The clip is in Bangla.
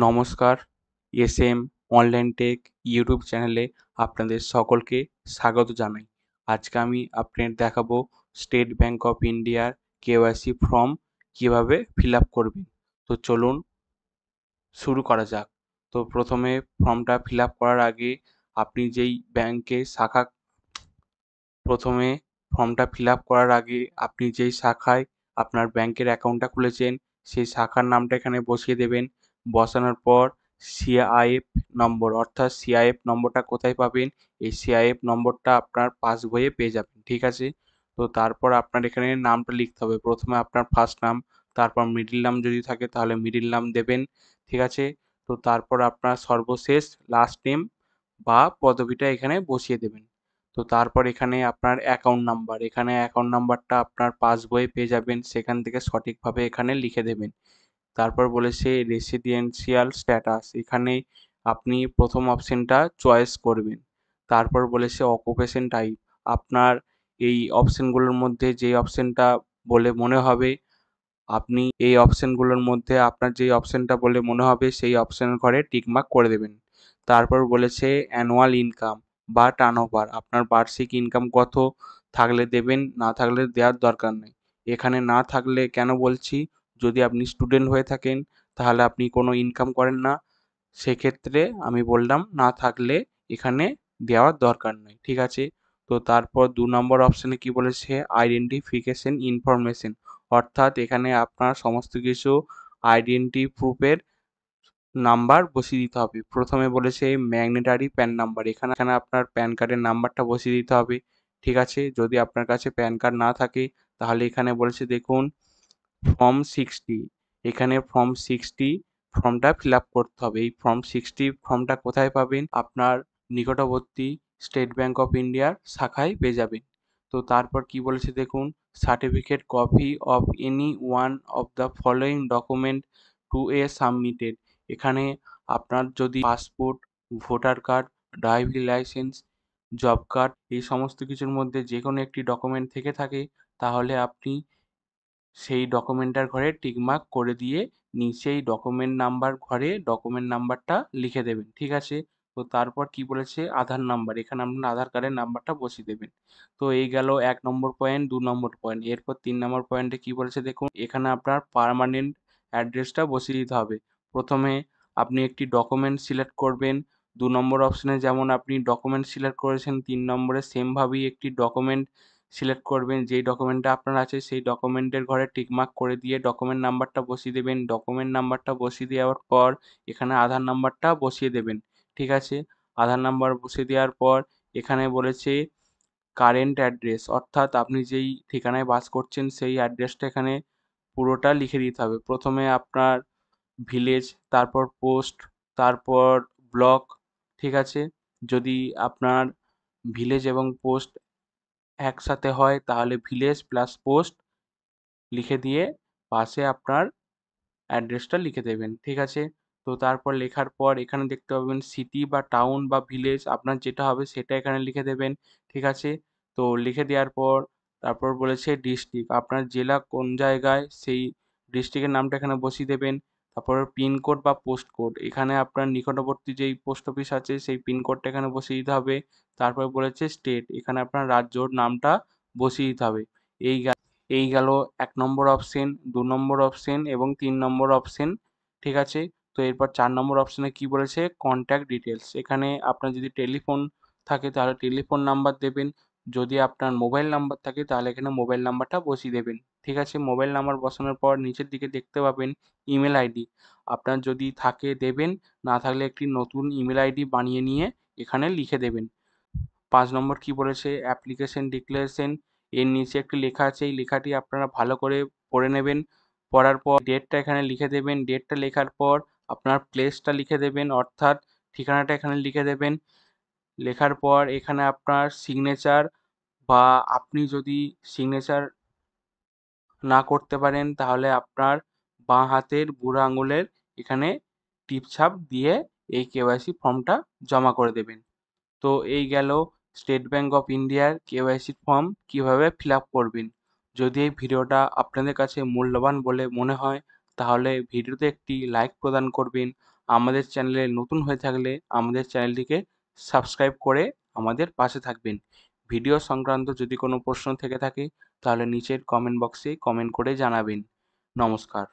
নমস্কার, এসএম অনলাইন টেক ইউটিউব চ্যানেলে আপনাদের সকলকে স্বাগত জানাই। আজকে আমি আপনাদের দেখাবো স্টেট ব্যাংক অফ ইন্ডিয়ার কেওয়াইসি ফর্ম কীভাবে ফিল আপ করবেন। তো চলুন শুরু করা যাক। তো প্রথমে ফর্মটা ফিল আপ করার আগে আপনি যেই ব্যাংকে শাখা প্রথমে ফর্মটা ফিল আপ করার আগে আপনি যেই শাখায় আপনার ব্যাংকের অ্যাকাউন্টটা খুলেছেন সেই শাখার নামটা এখানে বসিয়ে দেবেন। বসানোর পর সিআইএফ নম্বর অর্থাৎ সিআইএফ নম্বরটা কোথায় পাবেন? এই সিআইএফ নম্বরটা আপনার পাসবইয়ে পেয়ে যাবেন, ঠিক আছে? তো তারপর আপনার এখানে নামটা লিখতে হবে। প্রথমে আপনার ফার্স্ট নাম, তারপর মিডল নাম যদি থাকে তাহলে মিডল নাম দেবেন, ঠিক আছে? তো তারপর আপনার সর্বশেষ লাস্ট নেম বা পদবিটা এখানে বসিয়ে দেবেন। তো তারপর এখানে আপনার অ্যাকাউন্ট নাম্বার, এখানে অ্যাকাউন্ট নাম্বারটা আপনার পাসবইয়ে পেয়ে যাবেন, সেখান থেকে সঠিকভাবে এখানে লিখে দেবেন। তারপর বলেছে রেসিডেন্সিয়াল স্ট্যাটাস, এখানে আপনি প্রথম অপশনটা চয়েস করবেন। তারপর বলেছে অকুপেশন টাইপ, আপনার এই অপশনগুলোর মধ্যে যেই অপশনটা বলে মনে হবে আপনি এই অপশনগুলোর মধ্যে আপনার যেই অপশনটা বলে মনে হবে সেই অপশনের ঘরে টিকমার্ক করে দেবেন। তারপর বলেছে অ্যানুয়াল ইনকাম বা টার্নওভার, আপনার বার্ষিক ইনকাম কত থাকলে দেবেন, না থাকলে দেওয়ার দরকার নেই। এখানে না থাকলে কেন বলছি, যদি আপনি স্টুডেন্ট হয়ে থাকেন তাহলে আপনি কোনো ইনকাম করেন না, সেক্ষেত্রে আমি বললাম না থাকলে এখানে দেওয়ার দরকার নেই, ঠিক আছে? তো তারপর ২ নম্বর অপশনে কি বলেছে আইডেন্টিফিকেশন ইনফরমেশন, অর্থাৎ এখানে আপনার সমস্ত কিছু আইডেন্টি প্রুফের নাম্বার বসিয়ে দিতে হবে। প্রথমে বলেছে ম্যাগনেটারি প্যান নাম্বার, এখানে আপনার প্যান কার্ডের নাম্বারটা বসিয়ে দিতে হবে, ঠিক আছে? যদি আপনার কাছে প্যান কার্ড না থাকে তাহলে এখানে বলেছে দেখুন ফর্ম 60, এখানে ফর্ম 60 ফর্মটা ফিল আপ করতে হবে। এই ফর্ম 60 ফর্মটা কোথায় পাবেন? আপনার নিকটবর্তী স্টেট ব্যাংক অফ ইন্ডিয়ার শাখায় পেয়ে যাবেন। তো তারপর কি বলেছে দেখুন, certificate copy of any one of the following document to be submitted, এখানে আপনার যদি passport, voter card, driving licence, job card এই সমস্ত কিছুর মধ্যে যে কোনো একটি ডকুমেন্ট থেকে থাকে তাহলে আপনি সেই ডকুমেন্টটার ঘরে টিকমার্ক করে দিয়ে নিচেই ডকুমেন্ট নাম্বার ঘরে ডকুমেন্ট নাম্বারটা লিখে দেবেন, ঠিক আছে? তো তারপর কি বলেছে আধার নাম্বার, এখানে আপনার আধার কার্ডের নাম্বারটা বসিয়ে দেবেন। তো এই গেল ১ নম্বর পয়েন্ট, ২ নম্বর পয়েন্ট। এরপর ৩ নম্বর পয়েন্টে কি বলেছে দেখুন, এখানে আপনার পার্মানেন্ট অ্যাড্রেসটা বসিয়ে দিতে হবে। প্রথমে আপনি একটি ডকুমেন্ট সিলেক্ট করবেন। ২ নম্বর অপশনে যেমন আপনি ডকুমেন্ট সিলেক্ট করেছেন ৩ নম্বরে সেমভাবেই একটি ডকুমেন্ট সিলেক্ট করবেন। যেই ডকুমেন্টটা আপনার আছে সেই ডকুমেন্টের ঘরে টিকমার্ক করে দিয়ে ডকুমেন্ট নাম্বারটা বসিয়ে দেবেন। ডকুমেন্ট নাম্বারটা বসিয়ে দেওয়ার পর এখানে আধার নাম্বারটা বসিয়ে দেবেন, ঠিক আছে? আধার নাম্বার বসিয়ে দেওয়ার পর এখানে বলেছে কারেন্ট অ্যাড্রেস, অর্থাৎ আপনি যেই ঠিকানায় বাস করছেন সেই অ্যাড্রেসটা এখানে পুরোটা লিখে দিতে হবে। প্রথমে আপনার ভিলেজ, তারপর পোস্ট, তারপর ব্লক, ঠিক আছে? যদি আপনার ভিলেজ এবং পোস্ট একসাথে হয় তাহলে ভিলেজ প্লাস পোস্ট লিখে দিয়ে পাশে আপনার অ্যাড্রেসটা লিখে দেবেন, ঠিক আছে? তো তারপর লেখার পর এখানে দেখতে পাবেন সিটি বা টাউন বা ভিলেজ আপনার যেটা হবে সেটা এখানে লিখে দেবেন, ঠিক আছে? তো লিখে দেওয়ার পর তারপর বলেছে ডিস্ট্রিক্ট, আপনার জেলা কোন জায়গায় সেই ডিস্ট্রিক্টের নামটা এখানে বসিয়ে দেবেন। তারপর পিনকোড বা পোস্ট কোড, এখানে আপনার নিকটবর্তী যেই পোস্ট অফিস আছে সেই পিনকোডটা এখানে বসিয়ে দিতে হবে। তারপর বলেছে স্টেট, এখানে আপনার রাজ্যর নামটা বসিয়ে দিতে হবে। এই এই গেল ১ নম্বর অপশন, ২ নম্বর অপশন এবং ৩ নম্বর অপশন, ঠিক আছে? তো এরপর ৪ নম্বর অপশনে কি বলেছে কনট্যাক্ট ডিটেইলস, এখানে আপনার যদি টেলিফোন থাকে তাহলে টেলিফোন নাম্বার দেবেন। যদি আপনার মোবাইল নাম্বার থাকে তাহলে এখানে মোবাইল নাম্বারটা বসিয়ে দেবেন, ঠিক আছে? মোবাইল নাম্বার বসানোর পর নিচের দিকে দেখতে পাবেন ইমেল আইডি, আপনার যদি থাকে দেবেন, না থাকলে একটি নতুন ইমেল আইডি বানিয়ে নিয়ে এখানে লিখে দেবেন। ৫ নম্বর কি বলেছে অ্যাপ্লিকেশন ডিক্লারেশন, এর নিচে একটি লেখা আছে, এই লেখাটি আপনারা ভালো করে পড়ে নেবেন। পড়ার পর ডেটটা এখানে লিখে দেবেন। ডেটটা লেখার পর আপনার প্লেসটা লিখে দেবেন, অর্থাৎ ঠিকানাটা এখানে লিখে দেবেন। লেখার পর এখানে আপনার সিগনেচার বা আপনি যদি সিগনেচার না করতে পারেন তাহলে আপনার বাঁ হাতের বুড়ো আঙুলের এখানে টিপছাপ দিয়ে এই কেওয়াইসি ফর্মটা জমা করে দেবেন। তো এই গেল স্টেট ব্যাংক অফ ইন্ডিয়ার কেওয়াইসি ফর্ম কীভাবে ফিল আপ করবেন। যদি এই ভিডিওটা আপনাদের কাছে মূল্যবান বলে মনে হয় তাহলে ভিডিওতে একটি লাইক প্রদান করবেন আমাদের চ্যানেলে নতুন হয়ে থাকলে আমাদের চ্যানেলটিকে সাবস্ক্রাইব করে আমাদের পাশে থাকবেন। ভিডিও সংক্রান্ত যদি কোনো প্রশ্ন থেকে থাকে তাহলে নিচের কমেন্ট বক্সে কমেন্ট করে জানাবেন। নমস্কার।